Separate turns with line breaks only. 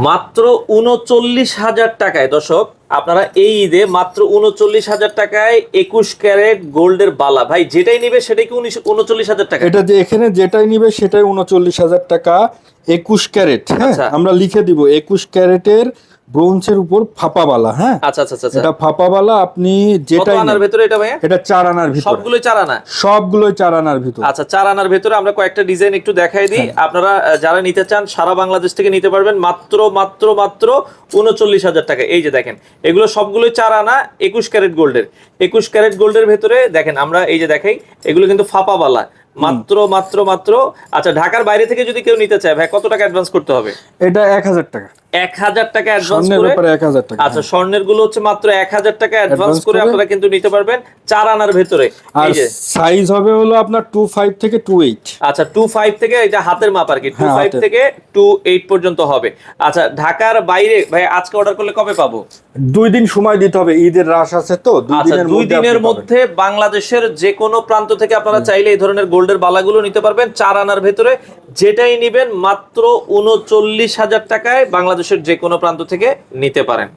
মাত্র ৩৯,০০০ টাকায় দর্শক, আপনারা এই ঈদে মাত্র ৩৯,০০০ টাকায় ২১ ক্যারেট গোল্ডের বালা। ভাই যেটাই নিবে সেটাই কি ৩৯,০০০ টাকা?
এটা যে এখানে যেটাই নিবে সেটাই ৩৯,০০০ টাকা। ২১ ক্যারেট, হ্যাঁ
আচ্ছা।
আমরা লিখে দিব ২১ ক্যারেটের ব্রোঞ্জের উপর ফাঁপাবালা। হ্যাঁ
আচ্ছা আচ্ছা আচ্ছা।
এটা ফাঁপাবালা, আপনি
কত
যেটাই
আনার
নেন।
ভেতরে এটা ভাইয়া?
এটা 4 আনার ভিতর,
সবগুলোই ৪ আনা?
সবগুলোই 4 আনার ভিতর।
আচ্ছা, ৪ আনার ভেতরে আমরা কয়েকটা ডিজাইন একটু দেখাই দিই। আপনারা যারা নিতে চান সারা বাংলাদেশ থেকে নিতে পারবেন মাত্র মাত্র মাত্র ৩৯,০০০ টাকা। এই যে দেখেন, এগুলো সবগুলোই ৪ আনা ২১ ক্যারেট গোল্ডের। ২১ ক্যারেট গোল্ডের ভেতরে দেখেন, আমরা এই যে দেখাই, এগুলো কিন্তু ফাঁপাবালা। মাত্র মাত্র মাত্র। আচ্ছা, ঢাকার বাইরে থেকে যদি কেউ নিতে চায় ভাই কত টাকা অ্যাডভান্স করতে হবে?
এটা ১,০০০ টাকা।
১,০০০ টাকা অ্যাডভান্স
স্বর্ণের
করে।
ব্যাপারে ১,০০০ টাকা।
আচ্ছা, স্বর্ণের গুলো হচ্ছে মাত্র ১,০০০ টাকা অ্যাডভান্স
Advance
করে
করে
আপনারা কিন্তু নিতে পারবেন ৪ আনার ভেতরে।
আর
এই যে
সাইজ হবে হলো আপনার 25 থেকে 28।
আচ্ছা, 25 থেকে, এটা হাতের মাপ আর কি, 25
হাতের।
থেকে 28 পর্যন্ত হবে। আচ্ছা, ঢাকার বাইরে ভাই আজকে অর্ডার করলে কবে পাবো?
2 দিন সময় দিতে হবে, ঈদের রাশ আছে তো। 2
আচ্ছা,
দিনের
2
মধ্যে
দিনের
আপনি পাবেন।
মধ্যে বাংলাদেশের যে কোনো প্রান্ত থেকে আপনারা চাইলে এই ধরনের গোল্ডের বালাগুলো নিতে পারবেন 4 আনার ভেতরে। যেটাই নিবেন মাত্র ৩৯,০০০ টাকায় বাংলাদেশের যে কোনো প্রান্ত থেকে নিতে পারেন।